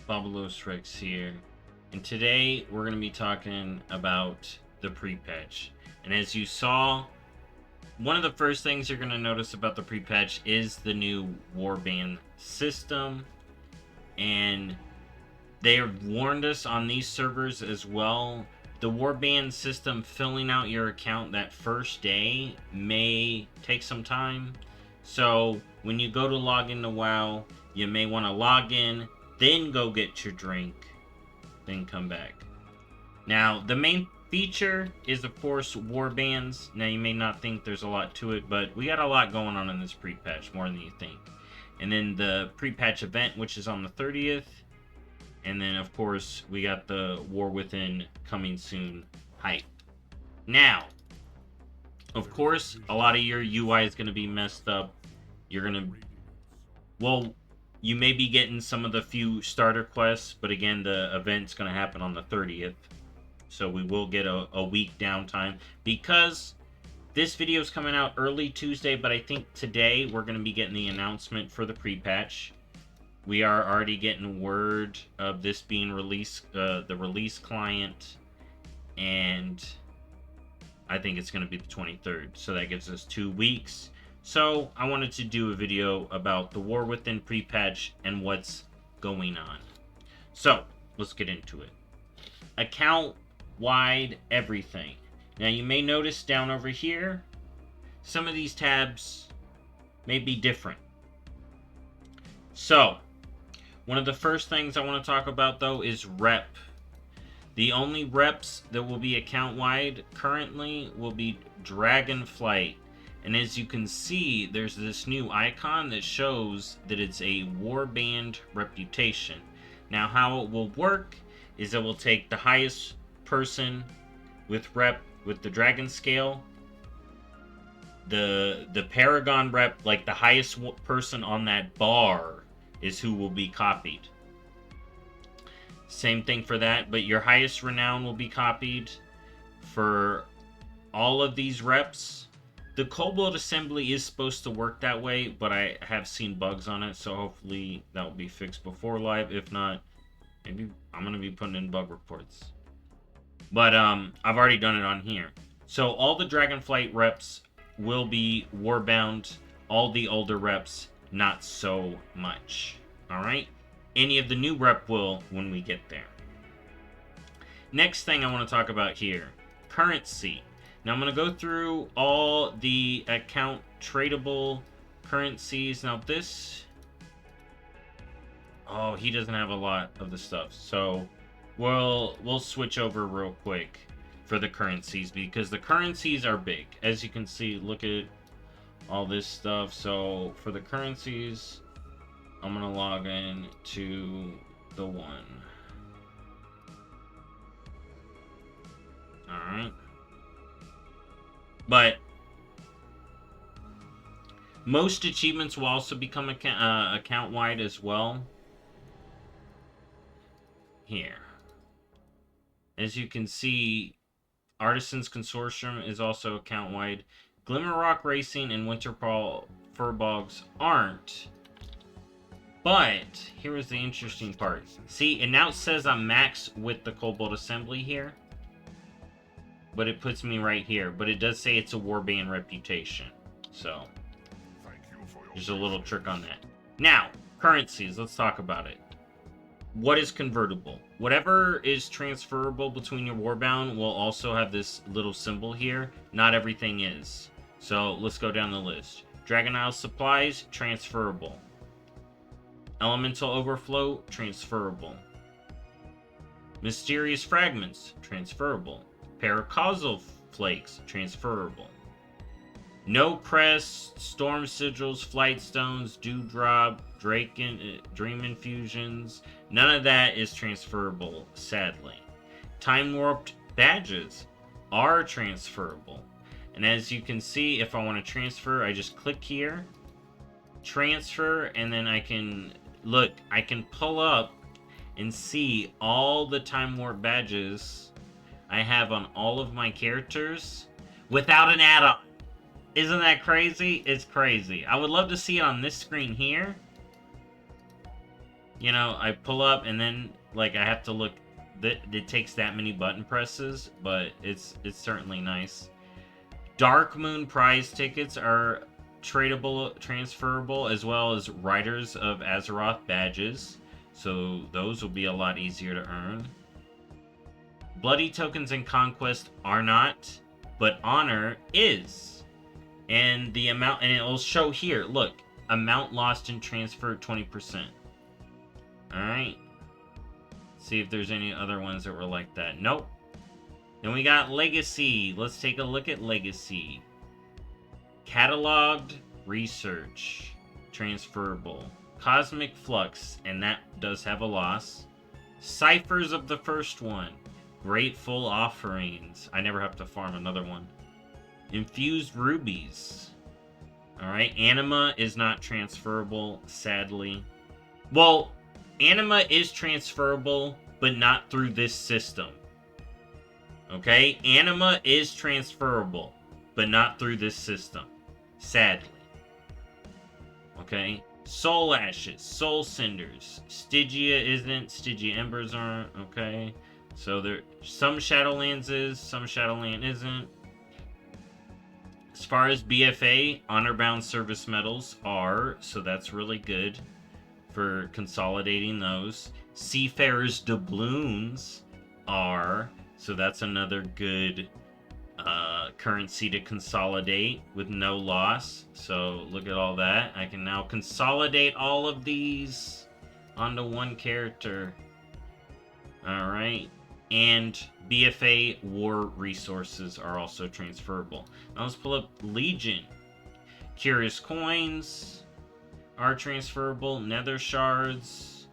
BobalosRex here, and today we're going to be talking about the Prepatch. And as you saw, one of the first things you're going to notice about the Prepatch is the new Warband system, and they have warned us on these servers as well. The Warband system filling out your account that first day may take some time. So when you go to log into WoW, you may want to log in, then go get your drink, then come back. Now, the main feature is, of course, warbands. Now, you may not think there's a lot to it, but we got a lot going on in this pre-patch, more than you think. And then the pre-patch event, which is on the 30th. And then, of course, we got the War Within coming soon hype. Now, of course, a lot of your UI is going to be messed up. You're going to... Well, you may be getting some of the few starter quests, but again, the event's going to happen on the 30th. So we will get a week downtime. Because this video is coming out early Tuesday, but I think today we're going to be getting the announcement for the pre-patch. We are already getting word of this being released, the release client, and I think it's going to be the 23rd. So that gives us 2 weeks. So I wanted to do a video about the War Within pre-patch and what's going on. So let's get into it. Account-wide everything. Now you may notice down over here, some of these tabs may be different. So one of the first things I want to talk about, though, is rep. The only reps that will be account-wide currently will be Dragonflight. And as you can see, there's this new icon that shows that it's a Warband reputation. Now, how it will work is it will take the highest person with rep with the Dragon Scale, the Paragon rep, like the highest person on that bar, is who will be copied. Same thing for that, but your highest renown will be copied for all of these reps. The Kobold assembly is supposed to work that way, but I have seen bugs on it, so hopefully that will be fixed before live. If not, maybe I'm going to be putting in bug reports. But I've already done it on here. So all the Dragonflight reps will be Warbound. All the older reps, not so much. Alright? Any of the new rep will when we get there. Next thing I want to talk about here. Currency. Now I'm going to go through all the account tradable currencies. Now this... Oh, he doesn't have a lot of the stuff. So we'll switch over real quick for the currencies, because the currencies are big. As you can see, look at all this stuff. So for the currencies, I'm gonna log in to the one. Alright. But most achievements will also become account-wide as well. Here. As you can see, Artisans Consortium is also account-wide. Glimmerrock Racing and Winterfall Furbogs aren't. But here is the interesting part. See, and now it says I'm max with the Kobold assembly here. But it puts me right here. But it does say it's a Warband reputation. So there's a little trick on that. Now, currencies. Let's talk about it. What is convertible? Whatever is transferable between your Warbound will also have this little symbol here. Not everything is. So let's go down the list. Dragon Isle Supplies, transferable. Elemental Overflow, transferable. Mysterious Fragments, transferable. Paracausal Flakes, transferable. No Crest, Storm Sigils, Flight Stones, Dewdrop, Dream Infusions, none of that is transferable, sadly. Time Warped Badges are transferable. And as you can see, if I want to transfer, I just click here, transfer, and then I can, look, I can pull up and see all the Time Warp badges I have on all of my characters without an add-on. Isn't that crazy? It's crazy. I would love to see it on this screen here. you know, I pull up and then like I have to look. It takes that many button presses, but it's certainly nice. Dark Moon prize tickets are tradable, transferable, as well as Riders of Azeroth badges. So those will be a lot easier to earn. Bloody tokens and conquest are not, but honor is. And the amount, and it will show here, look, amount lost and transferred 20%. Alright. See if there's any other ones that were like that. Nope. Then we got Legacy. Let's take a look at Legacy. Cataloged Research. Transferable. Cosmic Flux, and that does have a loss. Ciphers of the first one. Grateful Offerings. I never have to farm another one. Infused Rubies. Alright, Anima is not transferable, sadly. Well, Anima is transferable, but not through this system. Okay? Anima is transferable, but not through this system. Sadly. Okay? Soul Ashes, Soul Cinders. Stygia isn't, Stygia Embers aren't, okay? So there, some Shadowlands is, some Shadowland isn't. As far as BFA, Honor-Bound Service Medals are, so that's really good for consolidating those. Seafarer's Doubloons are, so that's another good currency to consolidate with no loss. So look at all that. I can now consolidate all of these onto one character. Alright. And BFA War Resources are also transferable. Now let's pull up Legion. Curious Coins are transferable. Nether Shards.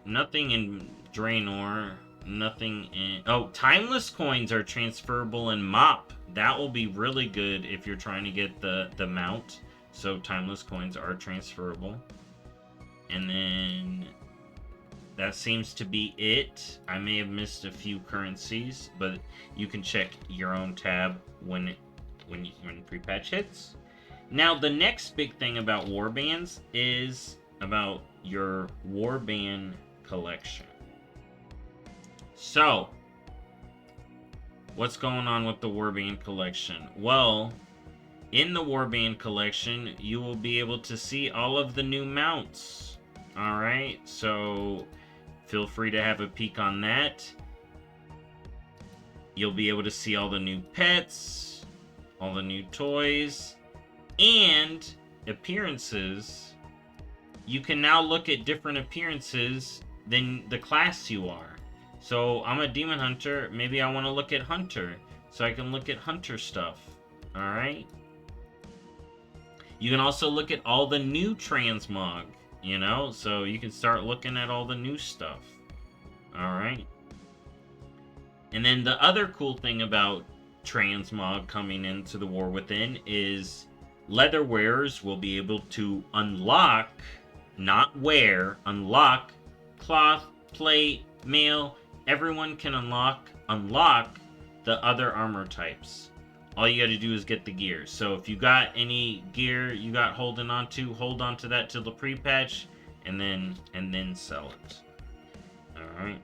Nothing in Draenor. Nothing in... Oh, Timeless Coins are transferable in MOP. That will be really good if you're trying to get the mount. So Timeless Coins are transferable. And then... that seems to be it. I may have missed a few currencies, but you can check your own tab when Prepatch hits. Now, the next big thing about Warbands is about your Warband collection. So, what's going on with the Warband collection? Well, in the Warband collection, you will be able to see all of the new mounts. Alright, so feel free to have a peek on that. You'll be able to see all the new pets, all the new toys, and appearances. You can now look at different appearances than the class you are. So I'm a demon hunter, maybe I want to look at hunter, so I can look at hunter stuff. Alright? You can also look at all the new Transmog, you know, so you can start looking at all the new stuff. Alright? And then the other cool thing about Transmog coming into the War Within is leather wearers will be able to unlock, not wear, unlock cloth, plate, mail. Everyone can unlock the other armor types. All you gotta do is get the gear. So if you got any gear you got holding on to, hold on to that till the pre-patch, and then sell it. Alright.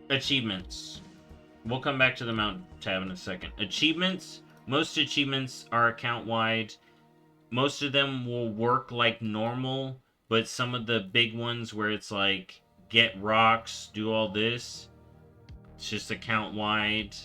Achievements. We'll come back to the mount tab in a second. Achievements. Most achievements are account-wide. Most of them will work like normal, but some of the big ones where it's like, get rocks, do all this, it's just account-wide.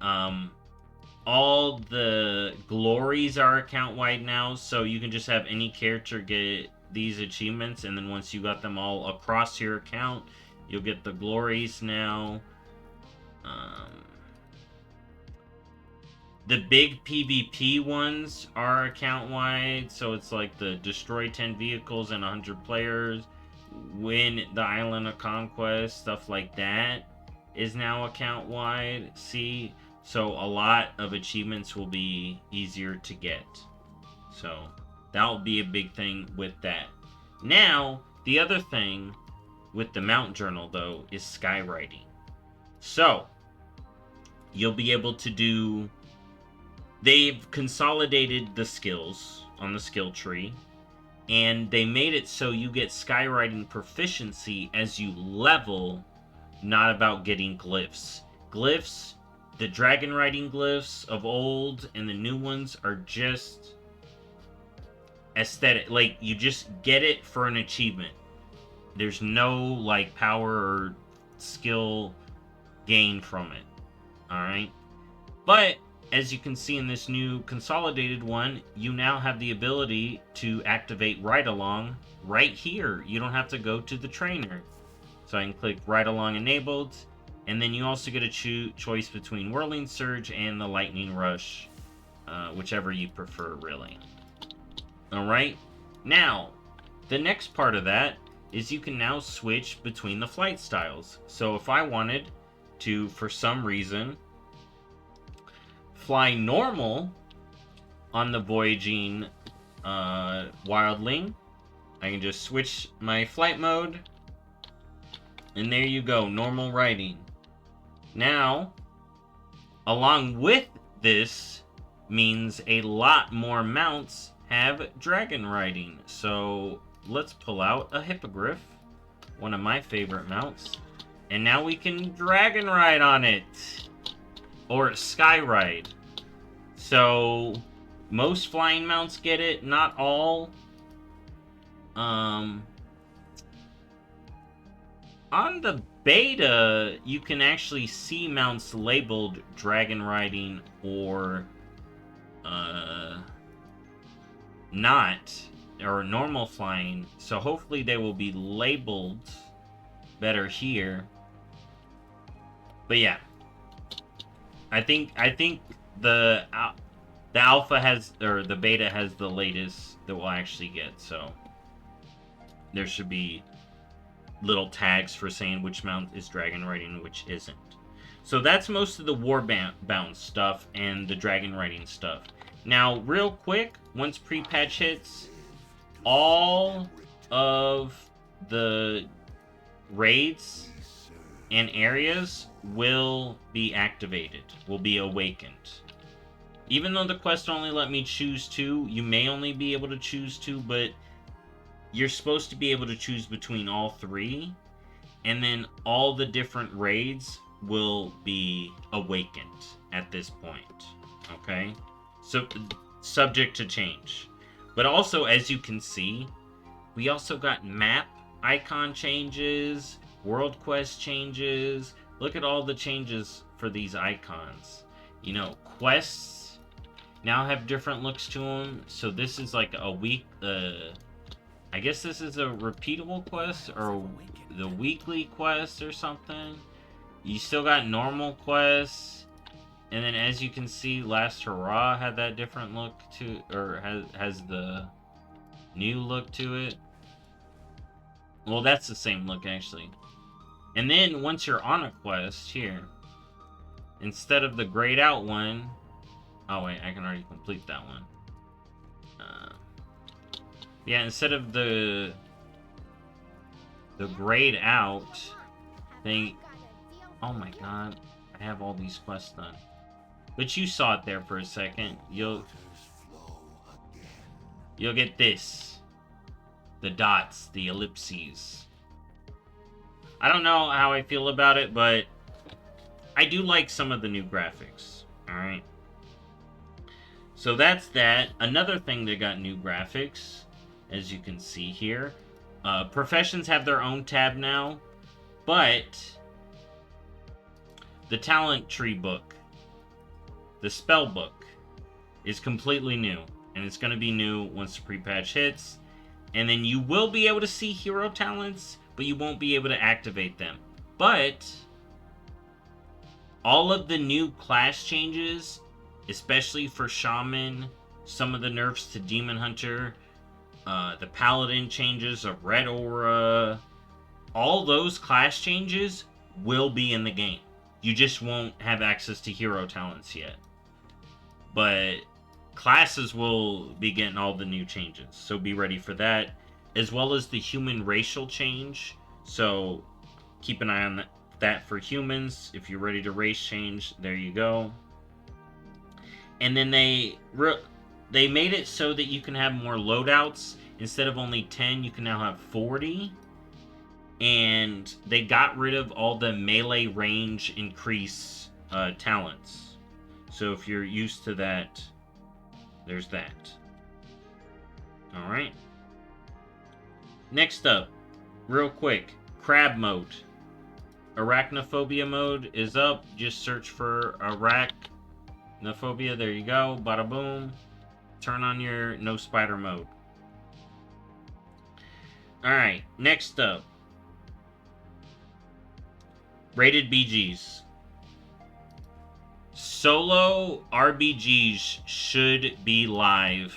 All the glories are account-wide now, so you can just have any character get these achievements, and then once you got them all across your account, you'll get the glories now. The big PvP ones are account-wide, so it's like the destroy 10 vehicles and 100 players, win the Island of Conquest, stuff like that is now account-wide. See? So a lot of achievements will be easier to get. So that will be a big thing with that. Now, the other thing with the Mount Journal, though, is Skyriding. So, you'll be able to do they've consolidated the skills on the skill tree, and they made it so you get Skyriding proficiency as you level, not about getting glyphs. Glyphs, the dragon riding glyphs of old and the new ones are just aesthetic. Like, you just get it for an achievement. There's no, like, power or skill gain from it. Alright? But, as you can see in this new consolidated one, you now have the ability to activate Ride Along right here. You don't have to go to the trainer. So I can click Ride Along enabled, and then you also get a choice between Whirling Surge and the Lightning Rush, whichever you prefer, really. Alright, now, the next part of that is you can now switch between the flight styles. So if I wanted to, for some reason, fly normal on the voyaging wildling, I can just switch my flight mode, and there you go, normal riding. Now, along with this means a lot more mounts have dragon riding. So let's pull out a hippogriff, one of my favorite mounts, and now we can dragon ride on it, or sky ride. So most flying mounts get it, not all. On the beta, you can actually see mounts labeled dragon riding or not, or normal flying. So hopefully they will be labeled better here. But yeah, I think the alpha has, or the beta has the latest that we'll actually get. So there should be little tags for saying which mount is dragon riding and which isn't. So that's most of the Warband stuff and the dragon riding stuff. Now, real quick, once pre-patch hits, all of the raids and areas will be activated, will be awakened. Even though the quest only let me choose 2, you may only be able to choose 2, but you're supposed to be able to choose between all 3, and then all the different raids will be awakened at this point, okay? So, subject to change. But also, as you can see, we also got map icon changes, world quest changes. Look at all the changes for these icons. You know, quests now have different looks to them. So this is like a week, I guess this is a repeatable quest, or the weekly quest or something. You still got normal quests, and then as you can see, Last Hurrah had that different look to, or has the new look to it. Well, that's the same look actually. And then once you're on a quest here, instead of the grayed out one, oh wait, I can already complete that one. Yeah, instead of the grayed out thing. Oh my god, I have all these quests done. But you saw it there for a second. You'll get this. The dots, the ellipses. I don't know how I feel about it, but I do like some of the new graphics. Alright. So that's that. Another thing that got new graphics, as you can see here. Professions have their own tab now, but the talent tree book, the spell book, is completely new, and it's going to be new once the pre-patch hits. And then you will be able to see hero talents, but you won't be able to activate them. But all of the new class changes, especially for Shaman, some of the nerfs to Demon Hunter, the Paladin changes of Red Aura, all those class changes will be in the game. You just won't have access to hero talents yet. But classes will be getting all the new changes, so be ready for that. As well as the human racial change, so keep an eye on that for humans. If you're ready to race change, there you go. And then they made it so that you can have more loadouts. Instead of only 10, you can now have 40. And they got rid of all the melee range increase talents. So if you're used to that, there's that. Alright. Next up, real quick, crab mode. Arachnophobia mode is up. Just search for arachnophobia. There you go. Bada boom. Turn on your no spider mode. Alright, next up. Rated BGs. Solo RBGs should be live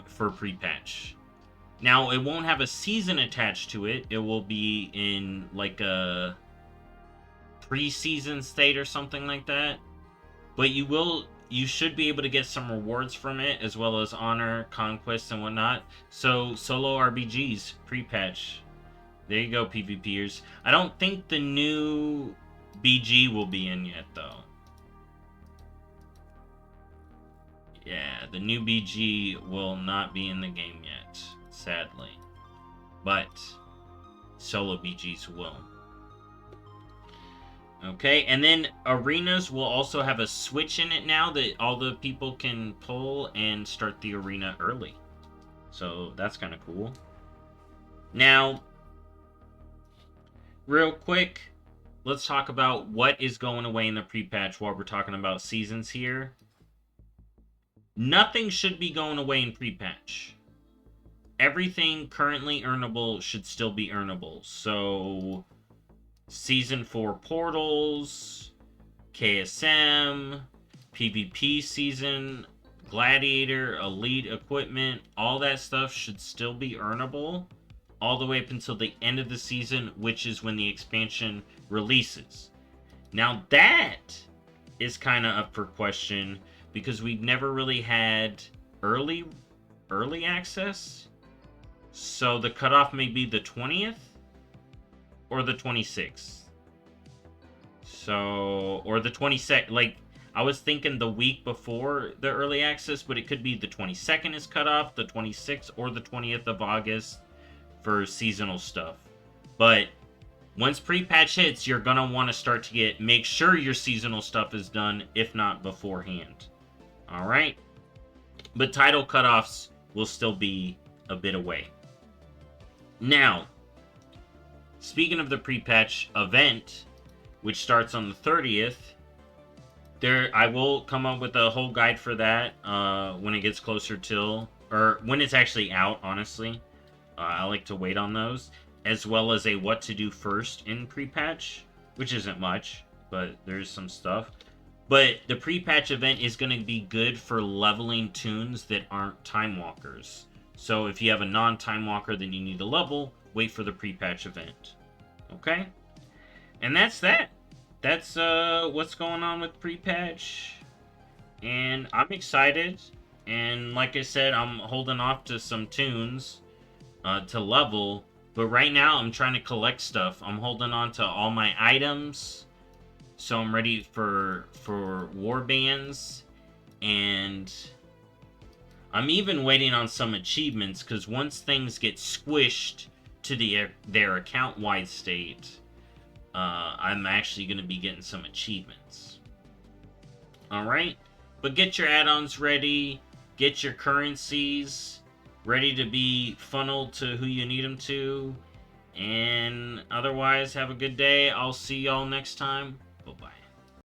for pre-patch. Now, it won't have a season attached to it. It will be in like a pre-season state or something like that. But you should be able to get some rewards from it, as well as honor, conquest, and whatnot. So, solo RBGs, pre-patch. There you go, PvPers. I don't think the new BG will be in yet, though. Yeah, the new BG will not be in the game yet, sadly. But solo BGs will. Okay, and then arenas will also have a switch in it now that all the people can pull and start the arena early. So that's kind of cool. Now, real quick, let's talk about what is going away in the pre-patch while we're talking about seasons here. Nothing should be going away in pre-patch. Everything currently earnable should still be earnable. So, Season 4 portals, KSM, PvP season, Gladiator, Elite equipment, all that stuff should still be earnable all the way up until the end of the season, which is when the expansion releases. Now that is kind of up for question because we've never really had early access. So the cutoff may be the 20th or the 26th. So, or the 22nd. Like, I was thinking the week before the early access, but it could be the 22nd is cut off, the 26th, or the 20th of August for seasonal stuff. But once pre-patch hits, you're gonna want to start to make sure your seasonal stuff is done, if not beforehand. Alright? But title cutoffs will still be a bit away. Now, speaking of the pre-patch event, which starts on the 30th, I will come up with a whole guide for that when it gets closer or when it's actually out, honestly. I like to wait on those, as well as a what to do first in pre-patch, which isn't much, but there's some stuff. But the pre-patch event is going to be good for leveling tunes that aren't Time Walkers. So if you have a non-Time Walker that you need to level, wait for the pre-patch event. Okay? And that's that. That's what's going on with pre-patch. And I'm excited. And like I said, I'm holding off to some tunes to level. But right now, I'm trying to collect stuff. I'm holding on to all my items. So I'm ready for Warbands. And I'm even waiting on some achievements. Because once things get squished to their account-wide state, I'm actually going to be getting some achievements. Alright? But get your add-ons ready. Get your currencies ready to be funneled to who you need them to. And otherwise, have a good day. I'll see y'all next time.